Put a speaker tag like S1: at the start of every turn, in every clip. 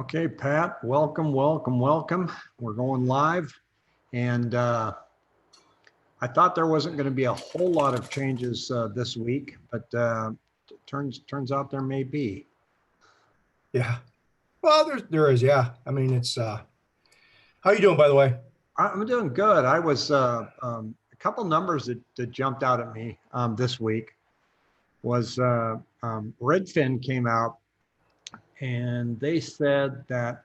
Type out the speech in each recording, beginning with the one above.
S1: Okay, Pat, welcome, welcome, welcome. We're going live. And I thought there wasn't going to be a whole lot of changes this week, but turns out there may be.
S2: Yeah. Well, there is. Yeah. I mean, it's how you doing, by the way?
S1: I'm doing good. I was a couple numbers that jumped out at me this week was Redfin came out and they said that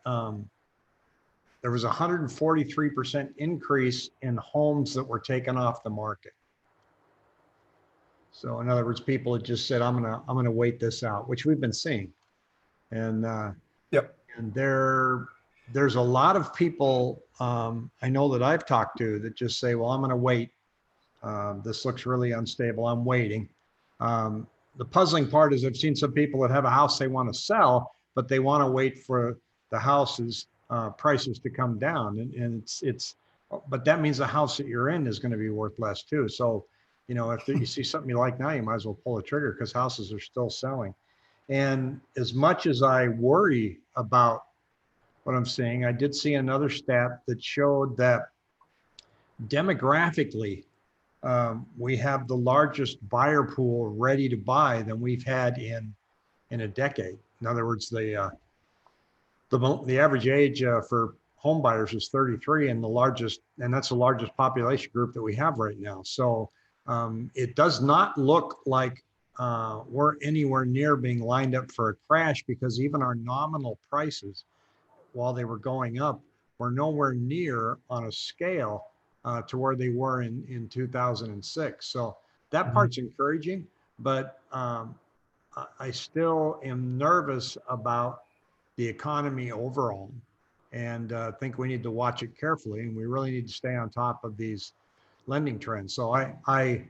S1: there was a 143% increase in homes that were taken off the market. So in other words, people had just said, I'm gonna wait this out, which we've been seeing. And
S2: Yep.
S1: and there's a lot of people I know that I've talked to that just say, well, I'm gonna wait. This looks really unstable. I'm waiting. The puzzling part is I've seen some people that have a house they want to sell, but they want to wait for the house's prices to come down. And but that means the house that you're in is going to be worth less too. So, if you see something you like now, you might as well pull the trigger because houses are still selling. And as much as I worry about what I'm seeing, I did see another stat that showed that demographically, we have the largest buyer pool ready to buy than we've had in a decade. In other words, the average age for home buyers is 33, and that's the largest population group that we have right now. So it does not look like we're anywhere near being lined up for a crash, because even our nominal prices, while they were going up, were nowhere near on a scale to where they were in 2006. So that part's encouraging, but I still am nervous about the economy overall, and think we need to watch it carefully, and we really need to stay on top of these lending trends. So I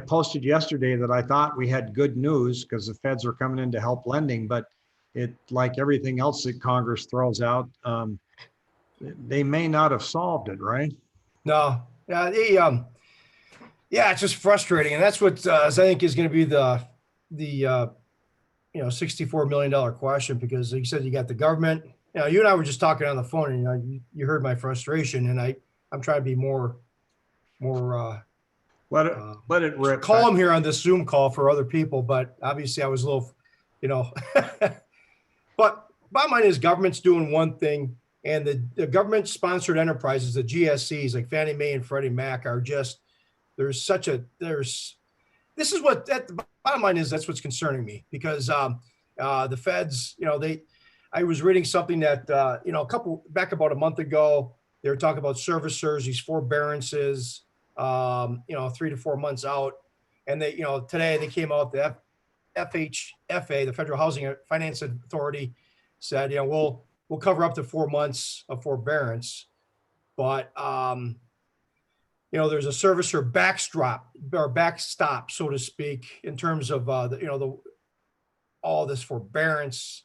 S1: posted yesterday that I thought we had good news because the feds are coming in to help lending, but it, like everything else that Congress throws out, they may not have solved it, right?
S2: No. Yeah. Yeah. It's just frustrating, and that's what I think is going to be the $64 million question, because like you said, you got the government. You and I were just talking on the phone, and you heard my frustration, and I'm trying to be more
S1: Let it rip.
S2: calm here on this Zoom call for other people, but obviously I was a little, you know. But bottom line is, government's doing one thing, and the government-sponsored enterprises, the GSCs like Fannie Mae and Freddie Mac, are just this is what at the bottom line is. That's what's concerning me, because the feds, I was reading something that about a month ago, they were talking about servicers, these forbearances, 3 to 4 months out, and they, today they came out, the FHFA, the Federal Housing Finance Authority, said, we'll cover up to 4 months of forbearance, but there's a servicer backstop, so to speak, in terms of all this forbearance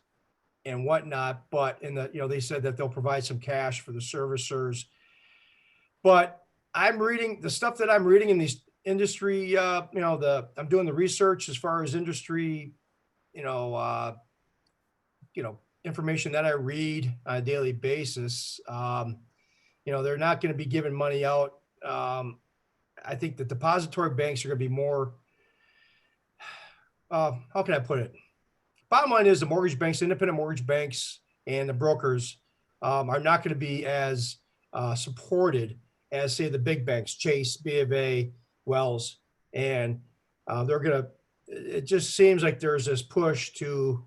S2: and whatnot. But they said that they'll provide some cash for the servicers. But I'm reading the stuff that I'm reading in these industry, I'm doing the research as far as industry, information that I read on a daily basis. They're not going to be giving money out. I think the depository banks are going to be more, how can I put it? Bottom line is, the mortgage banks, independent mortgage banks, and the brokers are not going to be as supported as, say, the big banks, Chase, B of A, Wells, and it just seems like there's this push to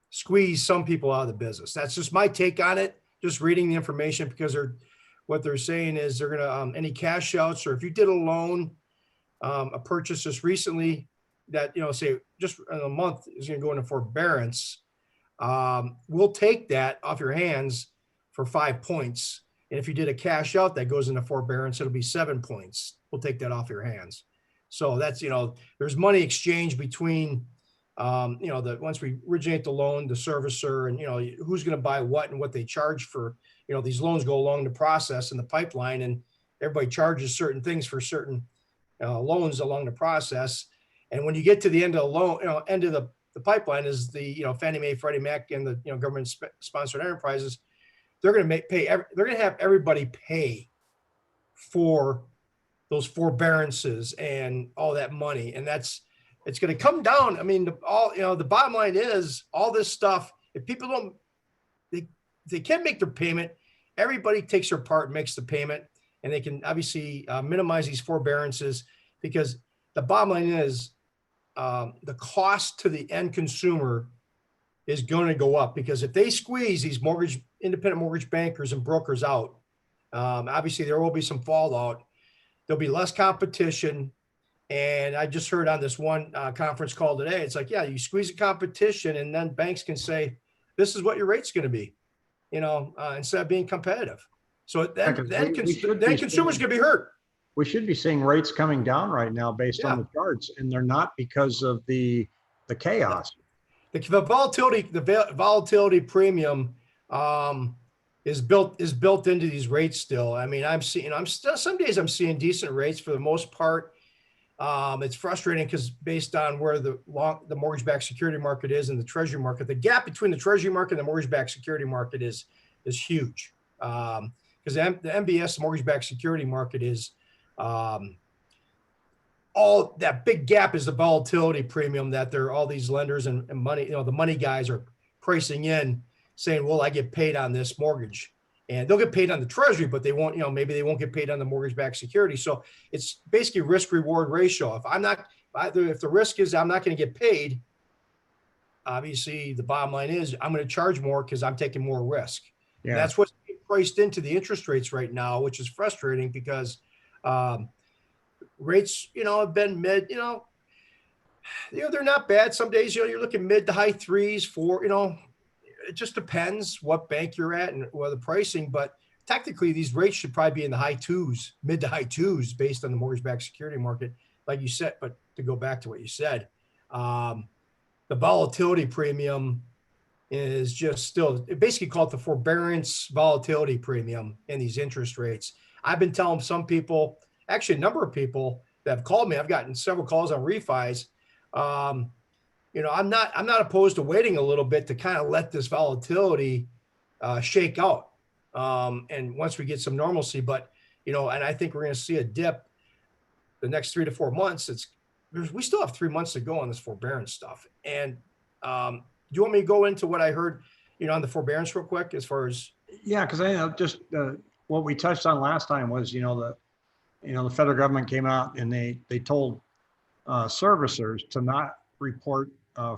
S2: squeeze some people out of the business. That's just my take on it, just reading the information, because what they're saying is they're going to, any cash outs, or if you did a loan, a purchase just recently that, say just in a month is going to go into forbearance, we'll take that off your hands for 5 points. And if you did a cash out that goes into forbearance, it'll be 7 points. We'll take that off your hands. So that's, there's money exchange between, once we originate the loan, the servicer, and, who's going to buy what and what they charge for, these loans go along the process in the pipeline, and everybody charges certain things for certain loans along the process. And when you get to the end of the loan, end of the pipeline is the Fannie Mae, Freddie Mac, and the government sponsored enterprises. They're going to they're going to have everybody pay for those forbearances and all that money, and it's going to come down. I mean, the bottom line is all this stuff. If people don't, they can't make their payment. Everybody takes their part and makes the payment, and they can obviously minimize these forbearances, because the bottom line is the cost to the end consumer is going to go up, because if they squeeze these independent mortgage bankers and brokers out, obviously there will be some fallout. There'll be less competition. And I just heard on this one conference call today, it's like, yeah, you squeeze the competition and then banks can say, this is what your rate's going to be, instead of being competitive. So then consumers going to be hurt.
S1: We should be seeing rates coming down right now based on the charts, and they're not because of the chaos. The
S2: volatility premium is built into these rates still. I mean, some days I'm seeing decent rates for the most part. It's frustrating because based on where the mortgage-backed security market is and the treasury market, the gap between the treasury market and the mortgage-backed security market is huge. Because the MBS, the mortgage-backed security market, is all that big gap is the volatility premium that all these lenders and money, the money guys are pricing in, saying, well, I get paid on this mortgage, and they'll get paid on the treasury, but they won't, maybe they won't get paid on the mortgage-backed security. So it's basically risk-reward ratio. If the risk is I'm not going to get paid, obviously the bottom line is I'm going to charge more because I'm taking more risk. Yeah. That's what's priced into the interest rates right now, which is frustrating because rates, have been mid, they're not bad. Some days, you're looking mid to high threes for, it just depends what bank you're at and what the pricing, but technically these rates should probably be in the high twos, mid to high twos based on the mortgage-backed security market, like you said. But to go back to what you said, the volatility premium is just still basically called the forbearance volatility premium in these interest rates. I've been telling some people, actually a number of people that have called me, I've gotten several calls on refis. I'm not opposed to waiting a little bit to kind of let this volatility shake out. And once we get some normalcy, but, and I think we're going to see a dip the next 3 to 4 months. We still have 3 months to go on this forbearance stuff. And do you want me to go into what I heard, on the forbearance real quick as far as?
S1: Yeah, because I just what we touched on last time was, the federal government came out and they told servicers to not report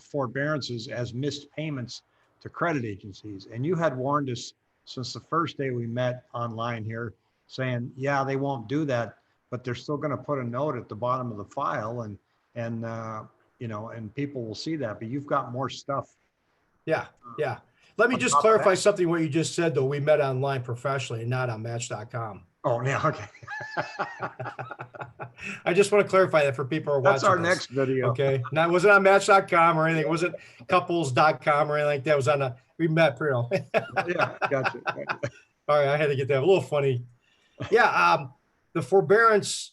S1: forbearances as missed payments to credit agencies. And you had warned us since the first day we met online here, saying, yeah, they won't do that, but they're still going to put a note at the bottom of the file, and people will see that. But you've got more stuff.
S2: Yeah. Let me just clarify something what you just said, though. We met online professionally and not on Match.com.
S1: Oh, yeah, okay.
S2: I just want to clarify that for people who are watching.
S1: That's our next video.
S2: Okay. Now, it wasn't on Match.com or anything. It wasn't couples.com or anything like that. It was we met,
S1: Yeah, gotcha.
S2: All right, I had to get that a little funny. Yeah, the forbearance,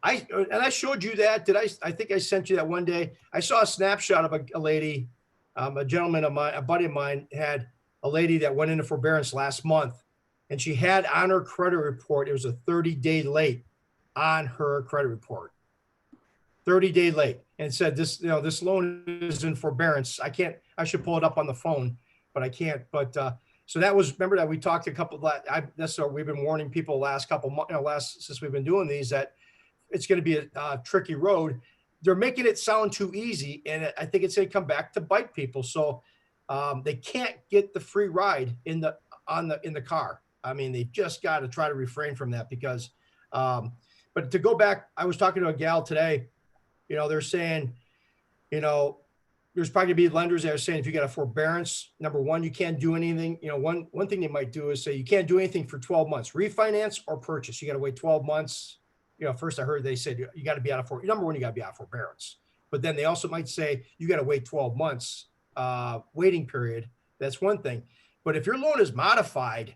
S2: I showed you that. I think I sent you that one day. I saw a snapshot of a lady, a gentleman of mine, a buddy of mine had a lady that went into forbearance last month, and she had on her credit report, it was a 30-day late on her credit report. 30-day late. And it said this loan is in forbearance. I should pull it up on the phone, but I can't. But so that was, remember that we talked a couple of, we've been warning people last couple months, since we've been doing these, that it's going to be a tricky road. They're making it sound too easy, and I think it's going to come back to bite people. So they can't get the free ride in the car. I mean, they just got to try to refrain from that because, but to go back, I was talking to a gal today, they're saying, there's probably gonna be lenders that are saying, if you got a forbearance, number one, you can't do anything. One thing they might do is say, you can't do anything for 12 months, refinance or purchase. You got to wait 12 months. First I heard they said, you got to be out of number one, you got to be out of forbearance. But then they also might say, you got to wait 12 months waiting period. That's one thing. But if your loan is modified,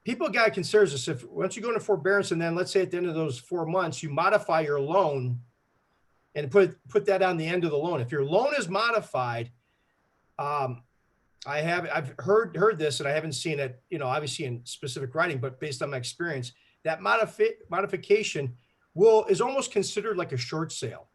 S2: people got to consider this. If once you go into forbearance, and then let's say at the end of those 4 months, you modify your loan and put that on the end of the loan. If your loan is modified, I've heard this, and I haven't seen it, obviously in specific writing, but based on my experience, that modification is almost considered like a short sale.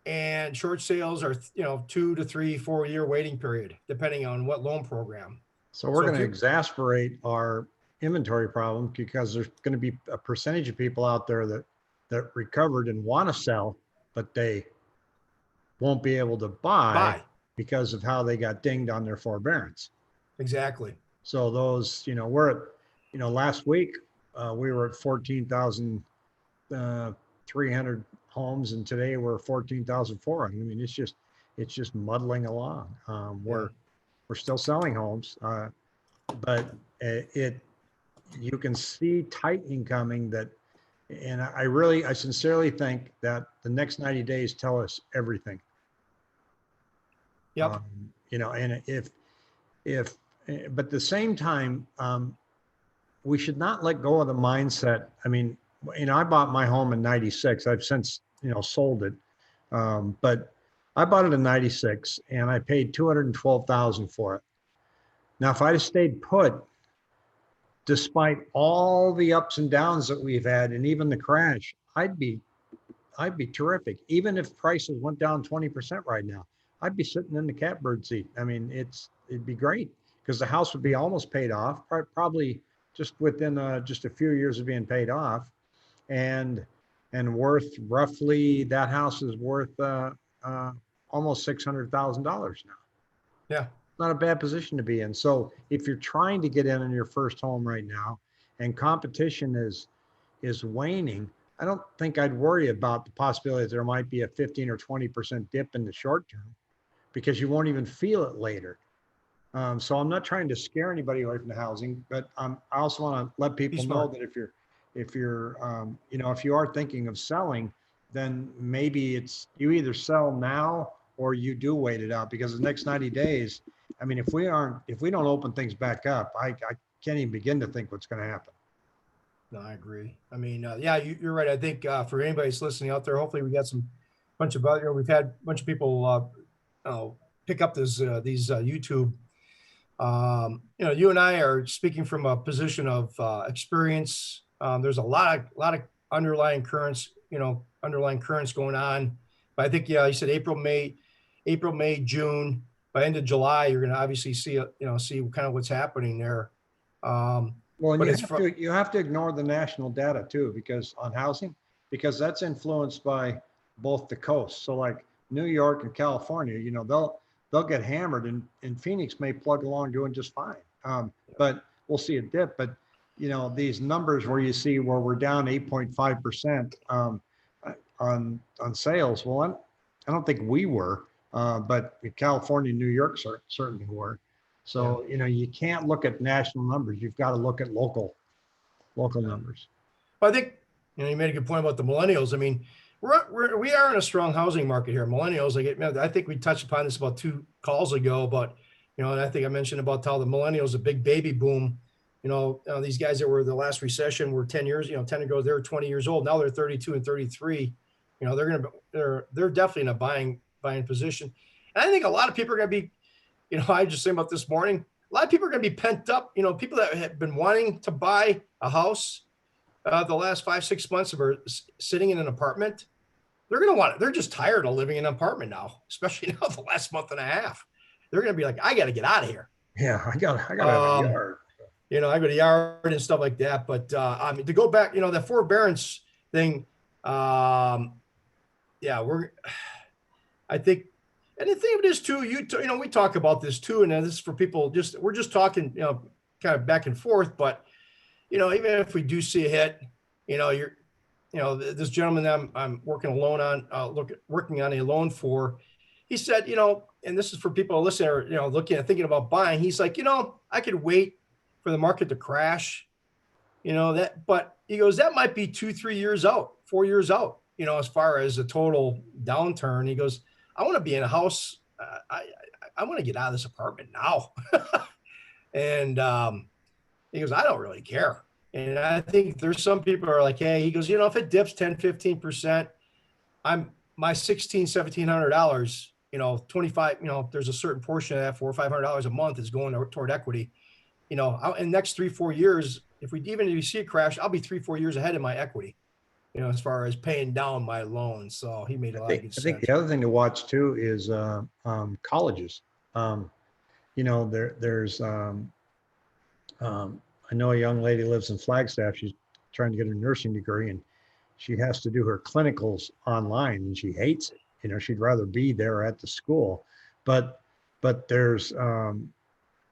S2: And short sales are, 2 to 3, 4 year waiting period, depending on what loan program.
S1: So we're going to exasperate our inventory problem because there's going to be a percentage of people out there that recovered and want to sell, but they won't be able to buy because of how they got dinged on their forbearance.
S2: Exactly.
S1: So those, we're at, last week we were at 14,300 homes, and today we're 14,400. I mean, it's just muddling along. We're still selling homes, but you can see tightening coming. And I sincerely think that the next 90 days tell us everything.
S2: Yep.
S1: And but at the same time, we should not let go of the mindset. I mean, I bought my home in 96. I've since, sold it. But I bought it in 96 and I paid $212,000 for it. Now, if I'd have stayed put, despite all the ups and downs that we've had and even the crash, I'd be terrific. Even if prices went down 20% right now, I'd be sitting in the catbird seat. I mean, it'd be great because the house would be almost paid off, probably just within just a few years of being paid off, and worth roughly, that house is worth almost $600,000 now.
S2: Yeah.
S1: Not a bad position to be in. So if you're trying to get in on your first home right now and competition is waning, I don't think I'd worry about the possibility that there might be a 15 or 20% dip in the short term, because you won't even feel it later. So I'm not trying to scare anybody away from the housing, but I also want to let people know that if you're if you are thinking of selling, then maybe you either sell now or you do wait it out, because the next 90 days, I mean, if we don't open things back up, I can't even begin to think what's going to happen.
S2: No, I agree. I mean, you're right. I think for anybody that's listening out there, hopefully we got bunch of we've had a bunch of people pick up these YouTube. You and I are speaking from a position of experience. There's a lot of underlying currents going on. But I think, you said April, May, June. By end of July, you're going to obviously see kind of what's happening there.
S1: Well, and you have to ignore the national data too, because on housing, because that's influenced by both the coasts. So like New York and California, they'll get hammered, and Phoenix may plug along doing just fine. But we'll see a dip. But these numbers where you see where we're down 8.5% on sales. Well, I don't think we were, but California, New York certainly were. So, you can't look at national numbers. You've got to look at local numbers.
S2: Well, I think, you made a good point about the millennials. I mean, we are in a strong housing market here. Millennials, I think we touched upon this about 2 calls ago, but, and I think I mentioned about how the millennials, a big baby boom, these guys that were the last recession were 10 years, 10 ago, they were 20 years old. Now they're 32 and 33. They're definitely in a buying position. And I think a lot of people are going to be, I just saying about this morning, a lot of people are going to be pent up. People that have been wanting to buy a house the last 5-6 months are sitting in an apartment. They're going to want it. They're just tired of living in an apartment now, especially now the last month and a half. They're going to be like, I got to get out of here.
S1: Yeah, I got to have a yard.
S2: I got a yard and stuff like that. But I mean, to go back, that forbearance thing. I think. And the thing of it is too, we talk about this too, and this is for people. We're just talking, kind of back and forth. But even if we do see a hit, this gentleman that I'm working a loan on, working on a loan for, he said, and this is for people listening or thinking about buying. He's like, I could wait for the market to crash, but he goes, that might be 2-3 years out, 4 years out, as far as a total downturn. He goes, I want to be in a house. I want to get out of this apartment now. And he goes, I don't really care. And I think there's some people who are like, hey, he goes, if it dips 10, 15%, my $1,600, $1,700 25, if there's a certain portion of that, $400 or $500 a month is going toward equity, in the next 3-4 years, if you see a crash, I'll be 3-4 years ahead of my equity, as far as paying down my loan. So he made a lot of good sense.
S1: I think the other thing to watch too is colleges. There's I know a young lady lives in Flagstaff. She's trying to get her nursing degree, and she has to do her clinicals online, and she hates it. She'd rather be there at the school, but there's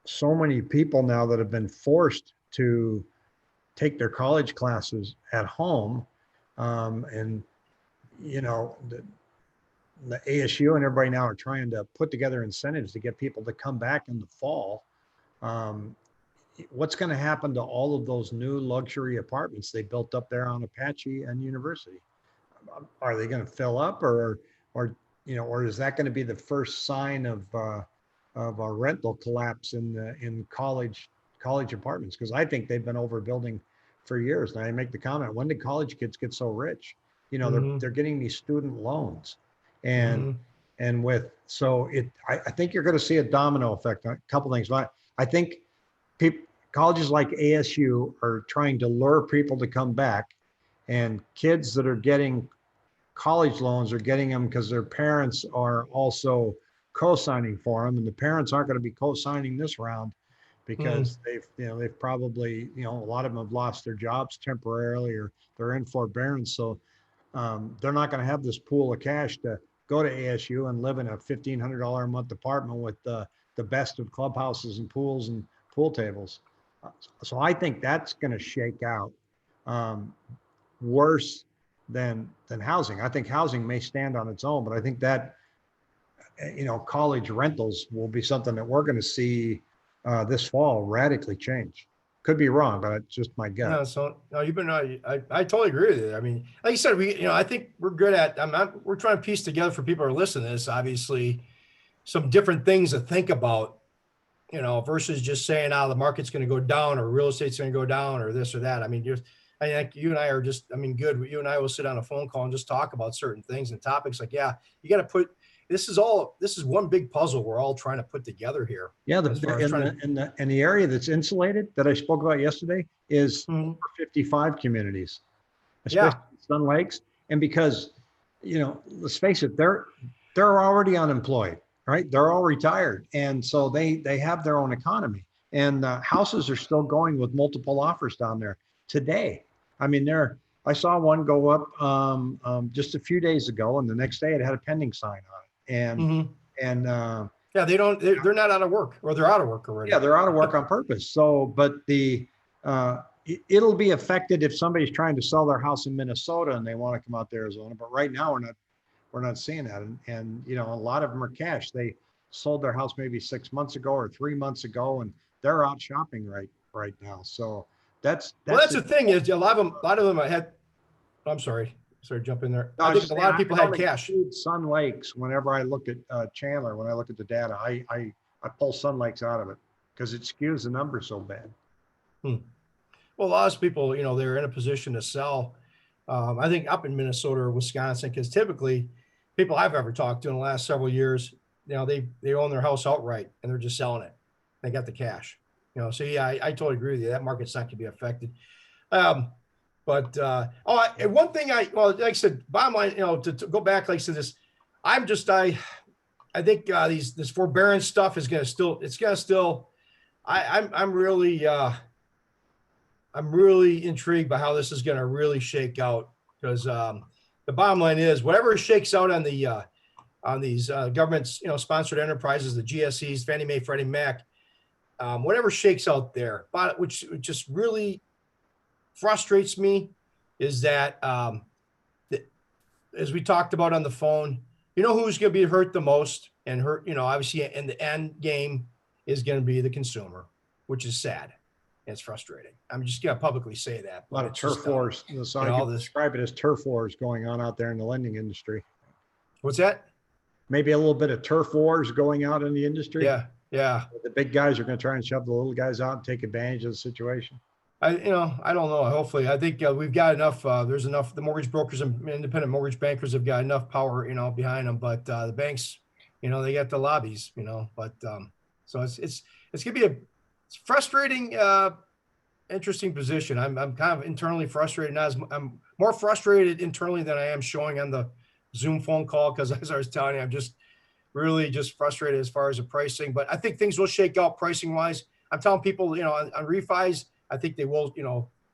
S1: so many people now that have been forced to take their college classes at home, and the ASU and everybody now are trying to put together incentives to get people to come back in the fall. What's going to happen to all of those new luxury apartments they built up there on Apache and University? Are they going to fill up, or is that going to be the first sign of a rental collapse in college apartments? Because I think they've been overbuilding for years. And I make the comment: when did college kids get so rich? They're getting these student loans, and I think you're going to see a domino effect. A couple things, but I think colleges like ASU are trying to lure people to come back, and kids that are getting college loans are getting them because their parents are also co-signing for them, and the parents aren't going to be co-signing this round because they've probably, a lot of them have lost their jobs temporarily, or they're in forbearance. So they're not going to have this pool of cash to go to ASU and live in a $1,500 a month apartment with the best of clubhouses and pools and pool tables. So I think that's going to shake out worse than housing. I think housing may stand on its own, but I think that college rentals will be something that we're going to see this fall radically change. Could be wrong, but it's just my gut.
S2: I totally agree with you. I mean, like you said, I think we're good at. We're trying to piece together for people who are listening to this. Obviously, some different things to think about, versus just saying, the market's going to go down, or real estate's going to go down, or this or that. I mean, I think you and I are just, good. You and I will sit on a phone call and just talk about certain things and topics. Like, you got to this is one big puzzle we're all trying to put together here.
S1: Yeah, and the area that's insulated that I spoke about yesterday is 55 communities, especially Sun Lakes. And because, let's face it, they're already unemployed, right? They're all retired, and so they have their own economy. And houses are still going with multiple offers down there today. I mean, I saw one go up just a few days ago, and the next day it had a pending sign on it. And they're
S2: not out of work, or they're out of work already.
S1: Yeah, they're out of work on purpose. So, but it'll be affected if somebody's trying to sell their house in Minnesota and they want to come out to Arizona. But right now we're not seeing that. And a lot of them are cash. They sold their house maybe 6 months ago or 3 months ago, and they're out shopping right now. So that's
S2: the thing is, a lot of them had. I'm sorry. Jump in there. I think a lot of people had cash.
S1: Sun Lakes. Whenever I look at Chandler, when I look at the data, I pull Sun Lakes out of it because it skews the numbers so bad.
S2: Well, a lot of people, they're in a position to sell. I think up in Minnesota or Wisconsin, because typically people I've ever talked to in the last several years, they own their house outright and they're just selling it. They got the cash. So yeah, I totally agree with you. That market's not going to be affected. But one thing like I said, bottom line, to go back, like I said, this, I think this forbearance stuff is going to still, I'm really intrigued by how this is going to really shake out, because the bottom line is whatever shakes out on these governments, sponsored enterprises, the GSEs, Fannie Mae, Freddie Mac, whatever shakes out there, but which just really frustrates me is that, as we talked about on the phone, who's going to be hurt the most, and hurt, obviously in the end game is going to be the consumer, which is sad. It's frustrating. I'm just going to publicly say that.
S1: A lot of turf wars. Describe it as turf wars going on out there in the lending industry.
S2: What's that?
S1: Maybe a little bit of turf wars going out in the industry.
S2: Yeah.
S1: The big guys are going to try and shove the little guys out and take advantage of the situation.
S2: I don't know. Hopefully, I think we've got enough. There's enough. The mortgage brokers and independent mortgage bankers have got enough power, behind them. But the banks, They got the lobbies, but so it's gonna be it's frustrating, interesting position. I'm kind of internally frustrated now. I'm more frustrated internally than I am showing on the Zoom phone call, because as I was telling you, I'm just really just frustrated as far as the pricing. But I think things will shake out pricing wise. I'm telling people, on refis, I think they will,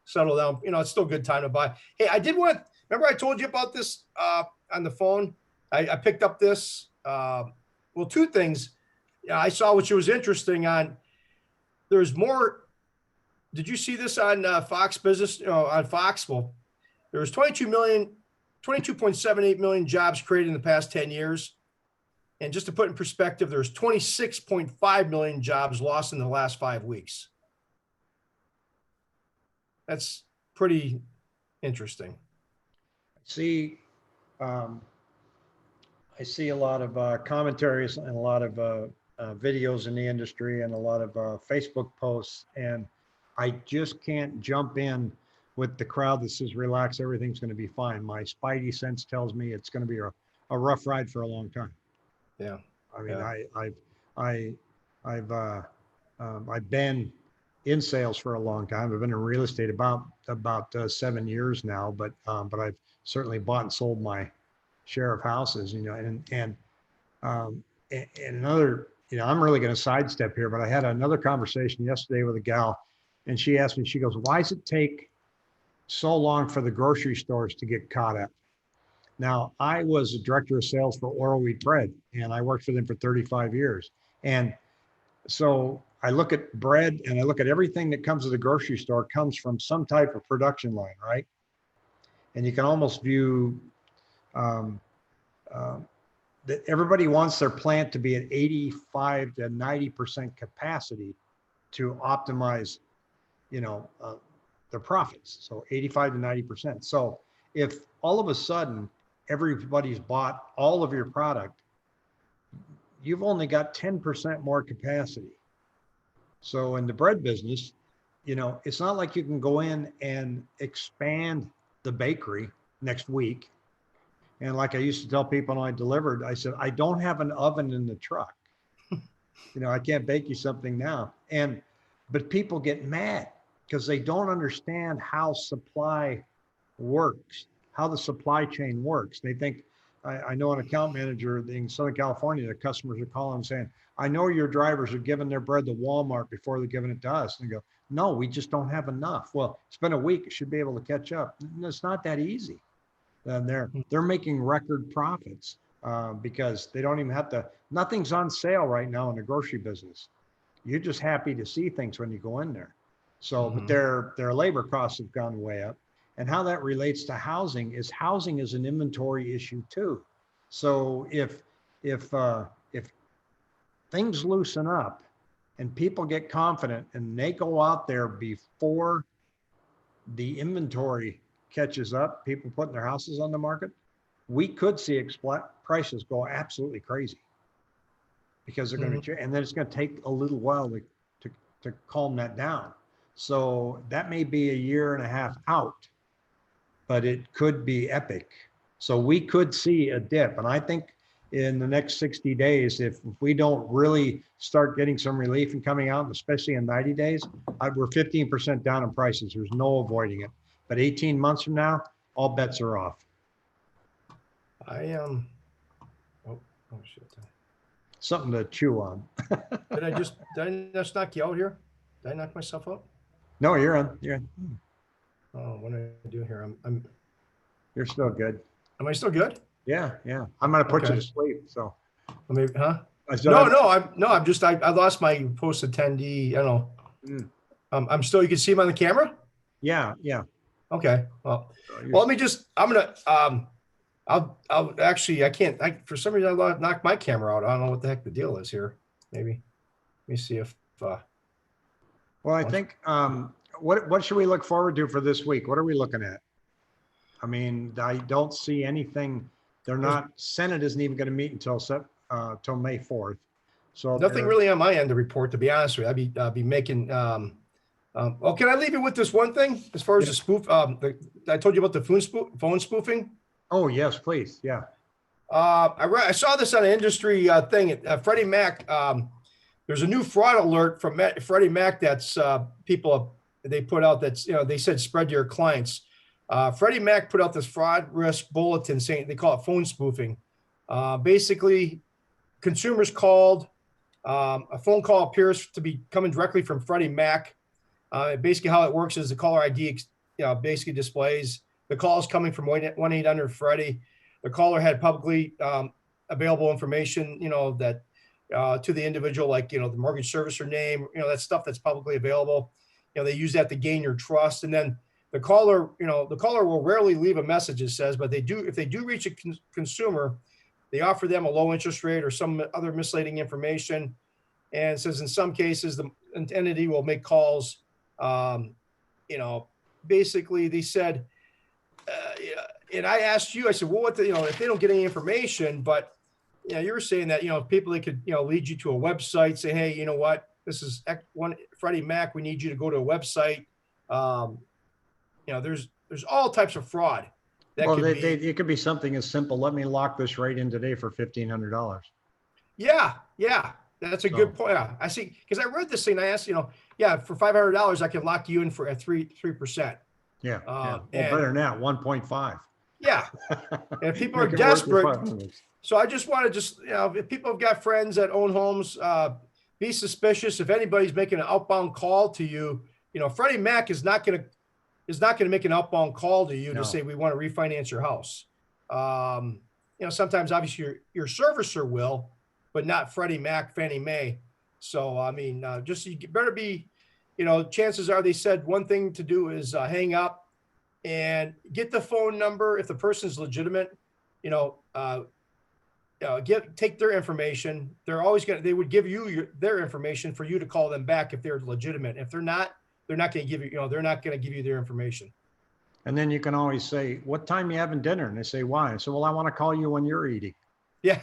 S2: settle down. It's still a good time to buy. Hey, I did want. Remember, I told you about this on the phone. I picked up this. Well, two things. Yeah, I saw, which was interesting. There's more. Did you see this on Fox Business? On Fox, well, there was 22.78 million jobs created in the past 10 years. And just to put in perspective, there's 26.5 million jobs lost in the last 5 weeks. That's pretty interesting.
S1: I see a lot of commentaries and a lot of videos in the industry and a lot of Facebook posts, and I just can't jump in with the crowd that says, relax, everything's going to be fine. My spidey sense tells me it's going to be a rough ride for a long time.
S2: Yeah.
S1: I mean,
S2: yeah.
S1: I've been in sales for a long time. I've been in real estate about 7 years now, but I've certainly bought and sold my share of houses, and another, I'm really going to sidestep here, but I had another conversation yesterday with a gal, and she asked me, she goes, why does it take so long for the grocery stores to get caught up? Now, I was a director of sales for Oral Wheat Bread, and I worked for them for 35 years. And so I look at bread and I look at everything that comes to the grocery store comes from some type of production line, right? And you can almost view that everybody wants their plant to be at 85 to 90% capacity to optimize, their profits. So 85 to 90%. So if all of a sudden everybody's bought all of your product, you've only got 10% more capacity. So in the bread business, it's not like you can go in and expand the bakery next week. And like I used to tell people when I delivered, I said, I don't have an oven in the truck. I can't bake you something now. But people get mad because they don't understand how supply works, how the supply chain works. They think, I know an account manager in Southern California, the customers are calling saying, I know your drivers are giving their bread to Walmart before they're giving it to us. And they go, no, we just don't have enough. Well, it's been a week, it should be able to catch up. It's not that easy. And they're making record profits because they don't even have to, nothing's on sale right now in the grocery business. You're just happy to see things when you go in there. So, but their labor costs have gone way up. And how that relates to housing is an inventory issue too. So if things loosen up and people get confident and they go out there before the inventory catches up, people putting their houses on the market, we could see prices go absolutely crazy because they're going to, and then it's going to take a little while to calm that down. So that may be a year and a half out, but it could be epic. So we could see a dip. And I think in the next 60 days, if we don't really start getting some relief and coming out, especially in 90 days, we're 15% down in prices. There's no avoiding it. But 18 months from now, all bets are off.
S2: Oh shit.
S1: Something to chew on.
S2: Did I just knock you out here? Did I knock myself out?
S1: No, you're on.
S2: Oh, what did I do here?
S1: You're still good.
S2: Am I still good?
S1: Yeah. I'm gonna put you to sleep. So
S2: maybe, huh? I lost my post attendee. I don't know. I'm still. You can see him on the camera.
S1: Yeah.
S2: Okay. Well, let me just. I'm gonna. I'll actually. I can't. For some reason, I knocked my camera out. I don't know what the heck the deal is here. Maybe. Let me see if.
S1: Well, I think. What should we look forward to for this week? What are we looking at? I mean, I don't see anything. Senate isn't even going to meet until May 4th. So
S2: nothing really on my end to report, to be honest with you. I'll be making. Can I leave you with this one thing as far as the spoof? I told you about the phone spoofing.
S1: Oh yes, please. Yeah.
S2: I saw this on an industry thing. Freddie Mac. There's a new fraud alert from Freddie Mac that's people they put out that's they said spread to your clients. Freddie Mac put out this fraud risk bulletin saying they call it phone spoofing. Basically, consumers called. A phone call appears to be coming directly from Freddie Mac. Basically, how it works is the caller ID basically displays the call is coming from 1-800-FREDDIE. The caller had publicly available information, that to the individual, like, the mortgage servicer name, that stuff that's publicly available. They use that to gain your trust. And then the caller will rarely leave a message, it says, but if they do reach a consumer, they offer them a low interest rate or some other misleading information. And it says in some cases, the entity will make calls. Basically they said, and I asked you, I said, well, if they don't get any information, but you were saying that, people that could, lead you to a website, say, hey, you know what, this is Freddie Mac. We need you to go to a website. There's all types of fraud.
S1: It could be something as simple. Let me lock this right in today for $1,500.
S2: Yeah. That's a good point. Yeah, I see. Because I read this thing. I asked, for $500, I can lock you in for at 3%.
S1: Yeah. Well, better than that, 1.5.
S2: Yeah. And people are desperate. So I just want to if people have got friends that own homes, be suspicious. If anybody's making an outbound call to you, Freddie Mac is not going to make an outbound call to you to say, we want to refinance your house. Sometimes obviously your servicer will, but not Freddie Mac, Fannie Mae. So, you better be, chances are they said one thing to do is hang up and get the phone number. If the person's legitimate, take their information. They would give you their information for you to call them back if they're legitimate. If they're not going to give you, they're not going to give you their information.
S1: And then you can always say, what time you having dinner? And they say, why? So, well, I want to call you when you're eating.
S2: Yeah.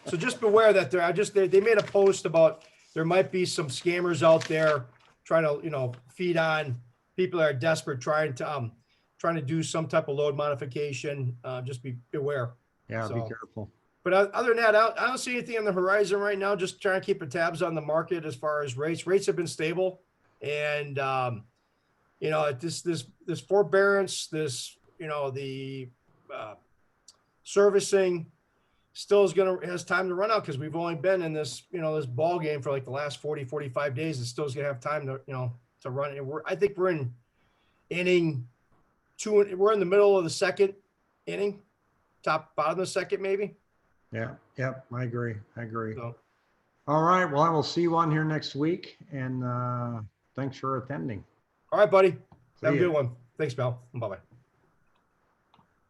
S2: So just beware that they made a post about there might be some scammers out there trying to, feed on people that are desperate, trying to do some type of load modification. Just beware.
S1: Yeah, be careful.
S2: But other than that, I don't see anything on the horizon right now. Just trying to keep the tabs on the market as far as rates. Rates have been stable, and this forbearance, the servicing still has time to run out because we've only been in this this ball game for like the last 40-45 days. It still is going to have time to run. And I think we're in inning 2. We're in the middle of the second inning, bottom of the second maybe.
S1: Yeah. I agree.
S2: So,
S1: all right. Well, I will see you on here next week, and thanks for attending.
S2: All right, buddy. Have a good one. Thanks, Mel. Bye-bye.